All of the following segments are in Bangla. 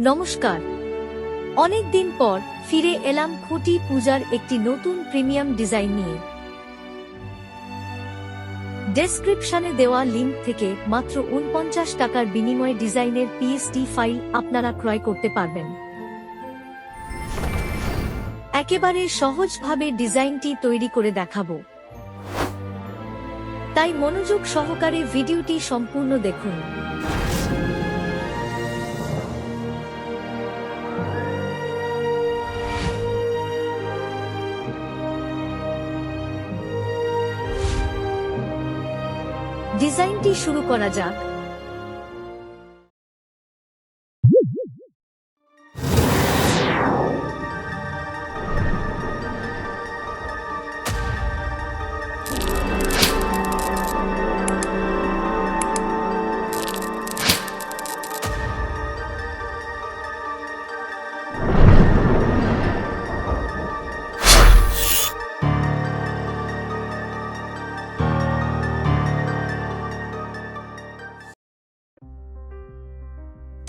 নমস্কার। অনেক দিন পর ফিরে এলাম খুঁটি পূজার একটি নতুন প্রিমিয়াম ডিজাইন নিয়ে। ডেসক্রিপশনে দেওয়া লিংক থেকে মাত্র ৪৯ টাকার বিনিময়ে ডিজাইনের পিএসডি ফাইল আপনারা ক্রয় করতে পারবেন। একেবারে সহজভাবে ডিজাইনটি তৈরি করে দেখাবো, তাই মনোযোগ সহকারে ভিডিওটি সম্পূর্ণ দেখুন। ডিজাইনটি শুরু করা যাক।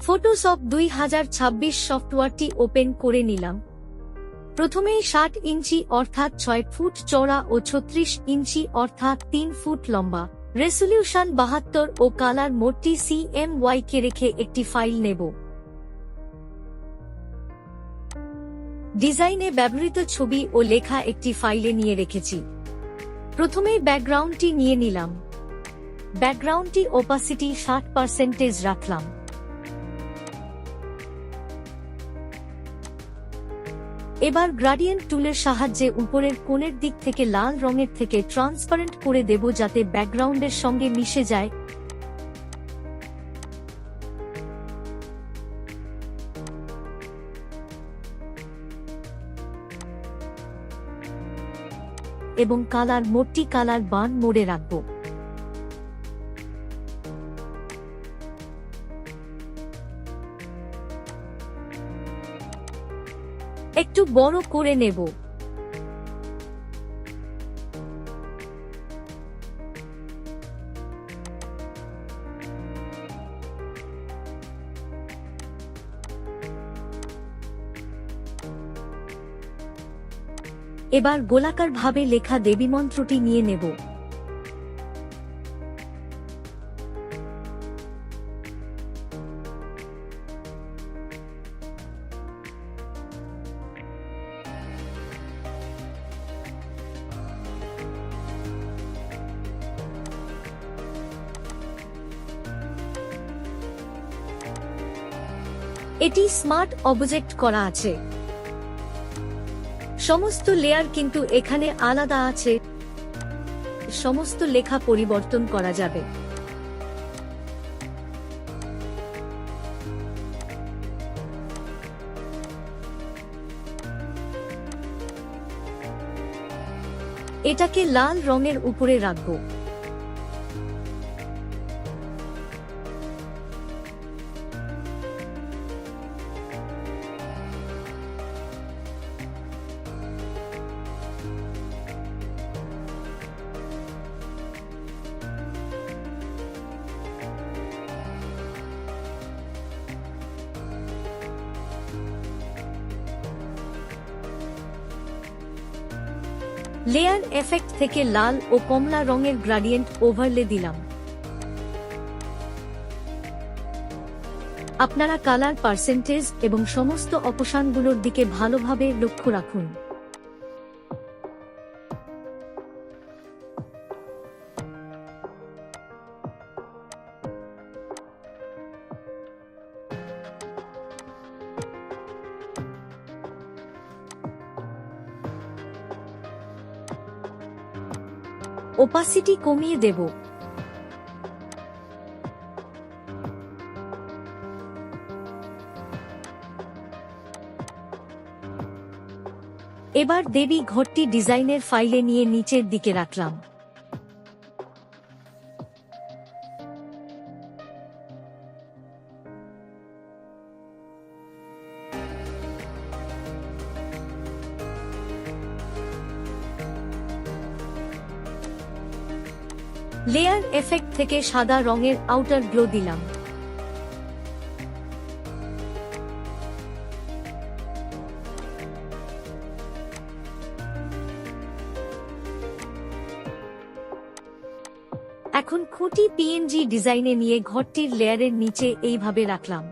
ফটোশপ 2026 সফটওয়্যারটি ওপেন করে নিলাম। প্রথমেই 60 ইঞ্চি অর্থাৎ 6 ফুট চওড়া ও 36 ইঞ্চি অর্থাৎ 3 ফুট লম্বা, রেজোলিউশন 72 ও কালার মোডটি CMYK কে রেখে একটি ফাইল নেব। ডিজাইনে ব্যবহৃত ছবি ও লেখা একটি ফাইলে নিয়ে রেখেছি। প্রথমেই ব্যাকগ্রাউন্ডটি নিয়ে নিলাম। ব্যাকগ্রাউন্ডটি ওপাসিটি 60% রাখলাম। এবার গ্রেডিয়েন্ট টুলের সাহায্যে উপরের কোণের দিক থেকে লাল রঙের থেকে ট্রান্সপারেন্ট করে দেব যাতে ব্যাকগ্রাউন্ডের সঙ্গে মিশে যায়। এবং কালার মোডটি কালার বার্ন মোডে রাখব। একটু বড় করে নেব। এবার গোলাকার ভাবে লেখা দেবীমন্ত্রটি নিয়ে নেব। এটি স্মার্ট অবজেক্ট করা আছে। সমস্ত লেয়ার কিন্তু এখানে আলাদা আছে। সমস্ত লেখা পরিবর্তন করা যাবে। এটাকে লাল রঙের উপরে রাখব। লেয়ার এফেক্ট থেকে লাল ও কমলা রঙের গ্রেডিয়েন্ট ওভারলে দিলাম। আপনারা কালার পার্সেন্টেজ এবং সমস্ত অপশানগুলোর দিকে ভালোভাবে লক্ষ্য রাখুন। ওপাসিটি কমিয়ে দেব। এবার দেবী ঘরটি ডিজাইনের ফাইলে নিয়ে নিচের দিকে রাখলাম। লেয়ার এফেক্ট থেকে সাদা রঙের আউটার গ্লো দিলাম। এখন খুঁটি পিএনজি ডিজাইনে নিয়ে ঘরটির লেয়ারের নিচে এইভাবে রাখলাম।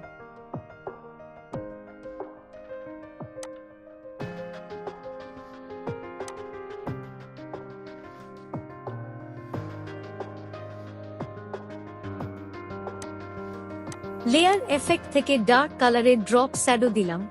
লেয়ার এফেক্ট থেকে ডার্ক কালারের ড্রপ শ্যাডো দিলাম।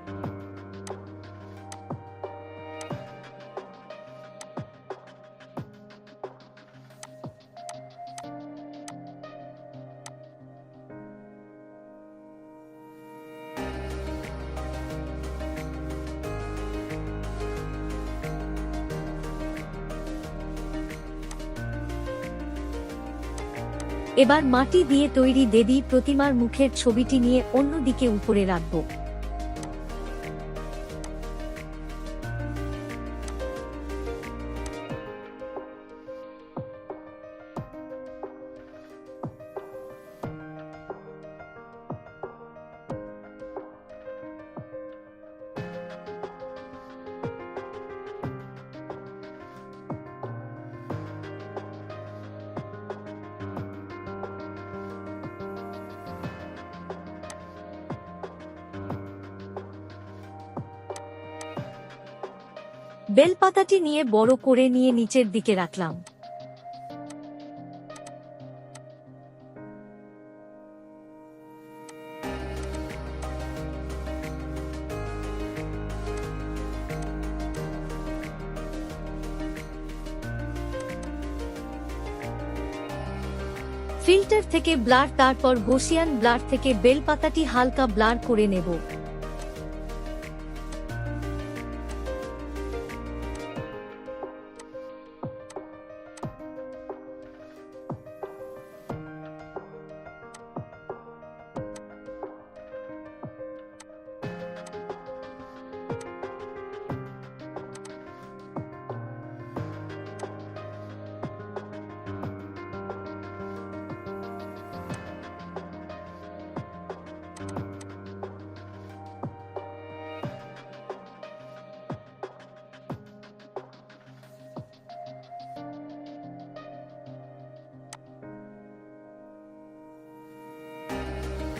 এবার মাটি দিয়ে তৈরি দেবী প্রতিমার মুখের ছবিটি নিয়ে অন্যদিকে উপরে রাখব। বেলপাতাটি নিয়ে বড় করে নিয়ে নিচের দিকে রাখলাম। ফিল্টার থেকে ব্লার, তারপর গসিয়ান ব্লার থেকে বেলপাতাটি হালকা ব্লার করে নেব।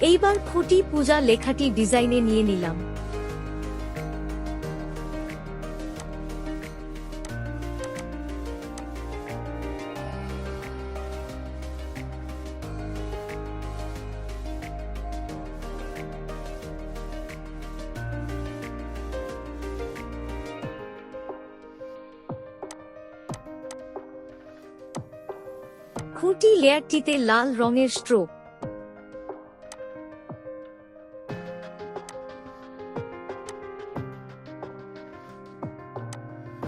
এইবার খুঁটি পূজা লেখাটি ডিজাইনে নিয়ে নিলাম। খুঁটি লেয়ারটিতে লাল রঙের স্ট্রোক,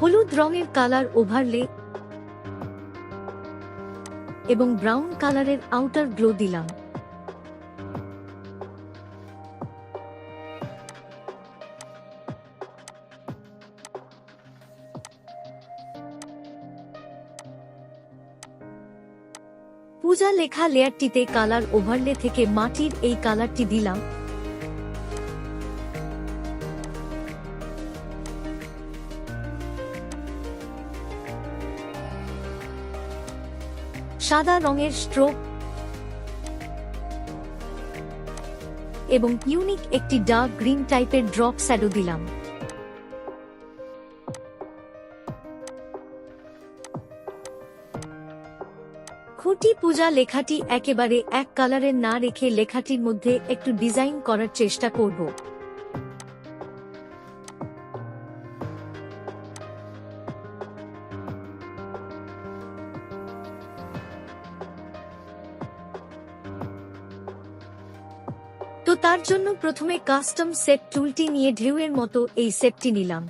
হলুদ রঙের কালার ওভারলে এবং ব্রাউন কালারের আউটার গ্লো দিলাম। পূজা লেখা লেয়ারটিতে কালার ওভারলে থেকে মাটির এই কালারটি দিলাম। সাদা রঙের স্ট্রোক এবং ইউনিক একটি ডার্ক গ্রিন টাইপের ড্রপ শ্যাডো দিলাম। খুঁটি পূজা লেখাটি একেবারে এক কালারের না রেখে লেখাটির মধ্যে একটু ডিজাইন করার চেষ্টা করব। তো তার জন্য প্রথমে কাস্টম সেট টুলটি নিয়ে ঢেউয়ের মতো এই সেটটি নিলাম।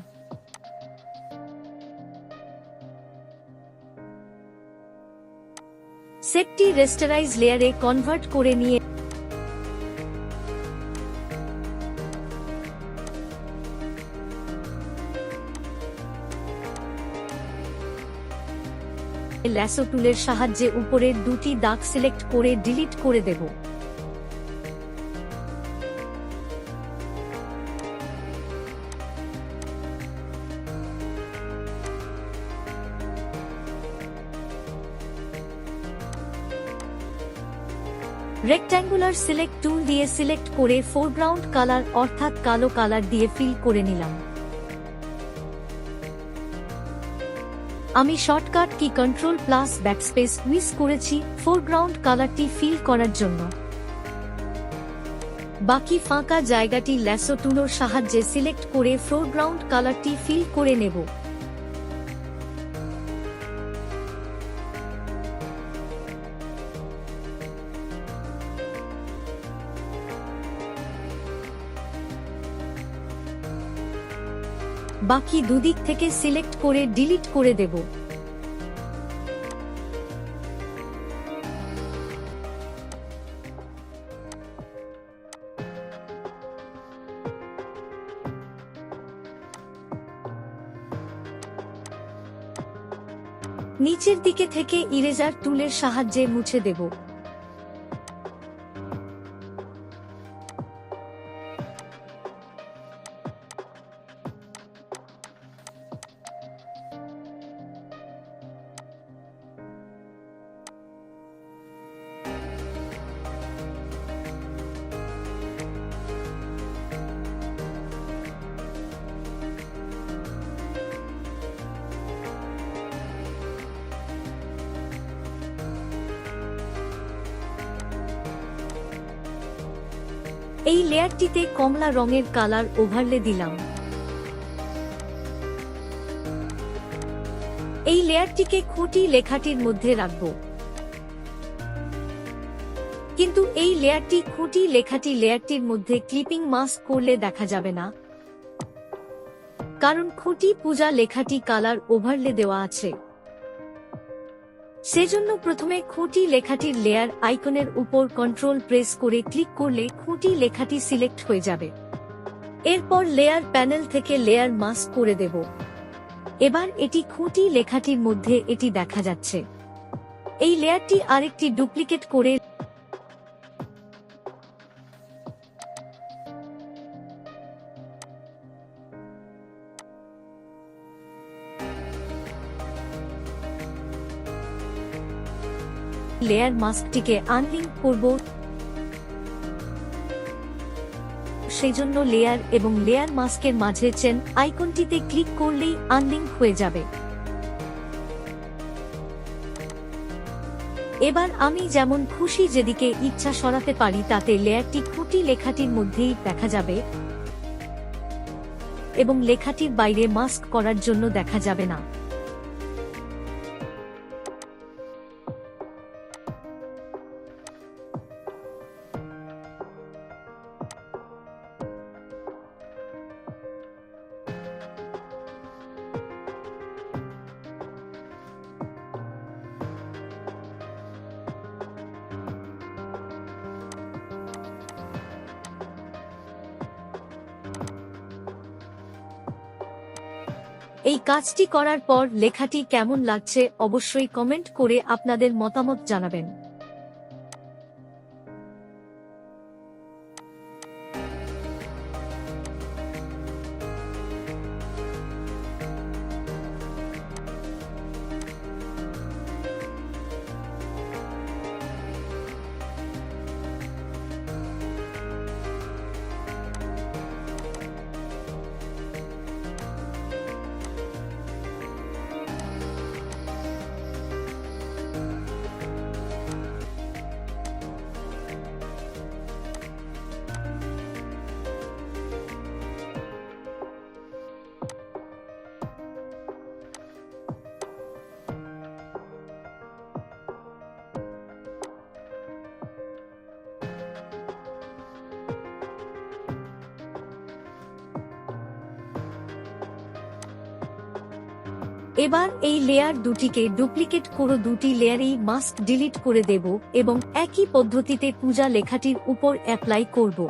সেটটি রেস্টারাইজ লেয়ারে কনভার্ট করে নিয়ে ল্যাসো টুলের সাহায্যে উপরের দুটি দাগ সিলেক্ট করে ডিলিট করে দেব। রেক্ট্যাঙ্গুলার সিলেক্ট টুল দিয়ে সিলেক্ট করে ফোরগ্রাউন্ড কালার অর্থাৎ কালো কালার দিয়ে ফিল করে নিলাম। আমি shortcut key control plus backspace use করেছি ফোরগ্রাউন্ড কালারটি ফিল করার জন্য। বাকি ফাঁকা জায়গাটি ল্যাসো টুলের সাহায্যে সিলেক্ট করে ফোরগ্রাউন্ড কালারটি ফিল করে নেব। বাকি দুদিক থেকে সিলেক্ট করে ডিলিট করে দেব। নিচের দিকে থেকে ইরেজার টুলের সাহায্যে মুছে দেব। এই লেয়ারটিতে কমলা রঙের কালার ওভারলে দিলাম। এই লেয়ারটিকে খুঁটি লেখাটির মধ্যে রাখব, কিন্তু এই লেয়ারটি খুঁটি লেখাটি লেয়ারটির মধ্যে ক্লিপিং মাস্ক করলে দেখা যাবে না, কারণ খুঁটি পূজা লেখাটি কালার ওভারলে দেওয়া আছে। সেজন্য প্রথমে খুঁটি লেখাটির লেয়ার আইকনের উপর কন্ট্রোল প্রেস করে ক্লিক করলে খুঁটি লেখাটি সিলেক্ট হয়ে যাবে। এরপর লেয়ার প্যানেল থেকে লেয়ার মাস্ক করে দেব। এবার এটি খুঁটি লেখাটির মধ্যে এটি দেখা যাচ্ছে। এই লেয়ারটি আরেকটি ডুপ্লিকেট করে লেয়ার মাস্কটিকে আনলিঙ্ক করব। সেজন্য লেয়ার এবং লেয়ার মাস্কের মাঝে চেন আইকনটিতে ক্লিক করলেই আনলিঙ্ক হয়ে যাবে। এবার আমি যেমন খুশি যেদিকে ইচ্ছা সরাতে পারি তাতে লেয়ারটি খুঁটি লেখাটির মধ্যেই দেখা যাবে এবং লেখাটির বাইরে মাস্ক করার জন্য দেখা যাবে না। এই কাজটি করার পর লেখাটি কেমন লাগছে অবশ্যই কমেন্ট করে আপনাদের মতামত জানাবেন। এবার এই লেয়ার দুটিকে ডুপ্লিকেট করে দুটি লেয়ারেই মাস্ক ডিলিট করে দেব এবং একই পদ্ধতিতে পূজা লেখাটির উপর অ্যাপ্লাই করব।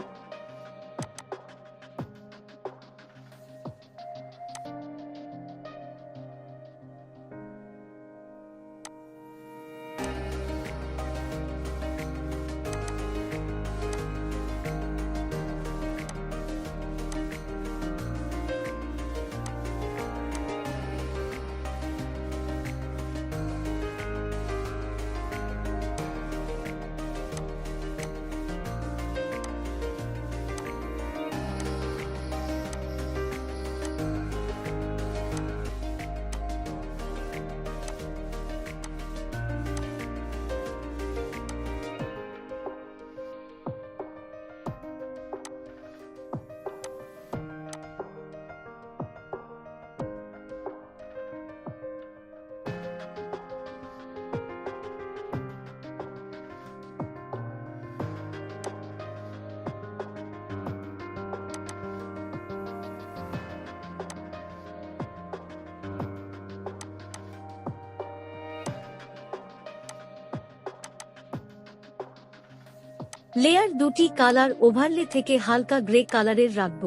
লেয়ার দুটি কালার ওভারলে থেকে হালকা গ্রে কালারের রাখব।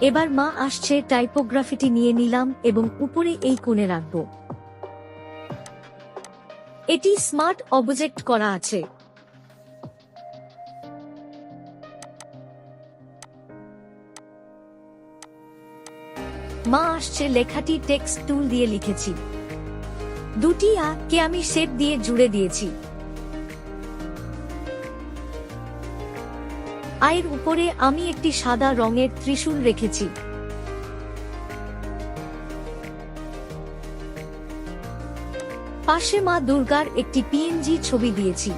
এবার মা আসছে, টাইপোগ্রাফিটি নিয়ে নিলাম এবং উপরে এই কোণে রাখব। এটি স্মার্ট অবজেক্ট করা আছে। মা আসছে, লেখাটি টেক্সট টুল দিয়ে লিখেছি। দুটি আ কে আমি শেপ দিয়ে জুড়ে দিয়েছি। আয়ের উপরে আমি একটি সাদা রঙের ত্রিশূল রেখেছি। পাশে মা দুর্গার একটি পিএনজি ছবি দিয়েছি।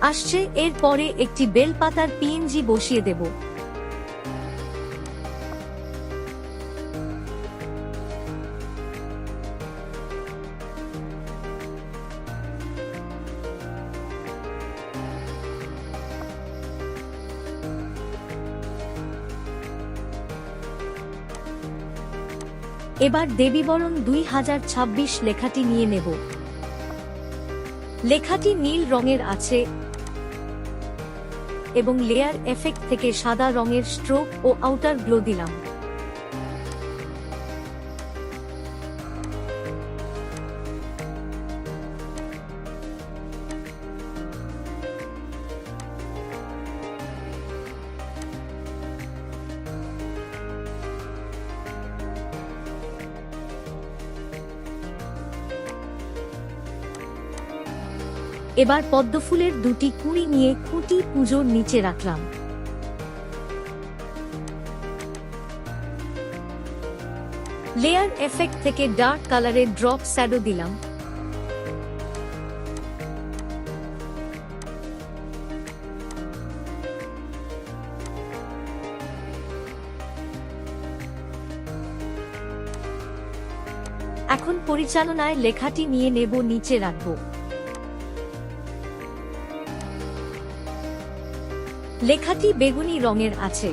আসছে, এর পরে একটি বেলপাতার পিএনজি বসিয়ে দেব। এবার দেবীবরণ 2026 লেখাটি নিয়ে নেব। লেখাটি নীল রঙের আছে এবং লেয়ার এফেক্ট থেকে সাদা রঙের স্ট্রোক ও আউটার গ্লো দিলাম। এবার পদ্মফুলের দুটি কুঁড়ি নিয়ে খুঁটি পুজোর নিচে রাখলাম। লেয়ার এফেক্ট থেকে ডার্ক কালারের ড্রপ শ্যাডো দিলাম। এখন পরিচালনায় লেখাটি নিয়ে নেব, নিচে রাখব। লেখাটি বেগুনি রঙের আছে।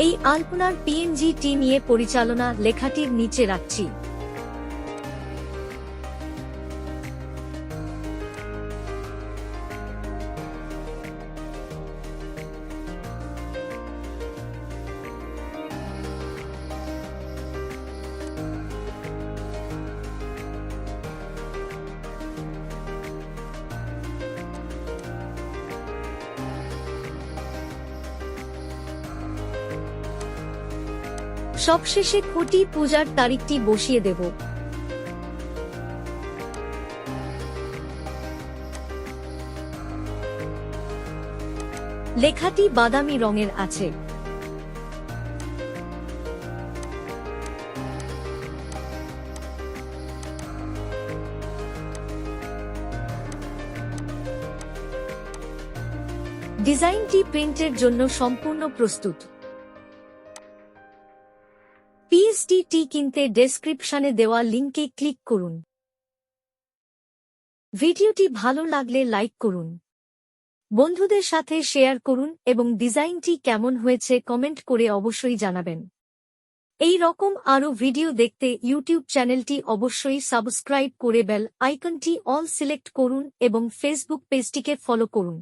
এই আলপনার পিএনজি নিয়ে পরিচালনা লেখাটির নিচে রাখছি। সবশেষে খুঁটি পূজার তারিখটি বসিয়ে দেব। লেখাটি বাদামি রঙের আছে। ডিজাইনটি প্রিন্টের জন্য সম্পূর্ণ প্রস্তুত। পিএসটি কিনতে ডেসক্রিপশনে দেওয়া লিংকে ক্লিক করুন। ভিডিওটি ভালো লাগলে লাইক করুন, বন্ধুদের সাথে শেয়ার করুন এবং ডিজাইনটি কেমন হয়েছে কমেন্ট করে অবশ্যই জানাবেন। এই রকম আরও ভিডিও দেখতে ইউটিউব চ্যানেলটি অবশ্যই সাবস্ক্রাইব করে বেল আইকনটি অল সিলেক্ট করুন এবং ফেসবুক পেজটিকে ফলো করুন।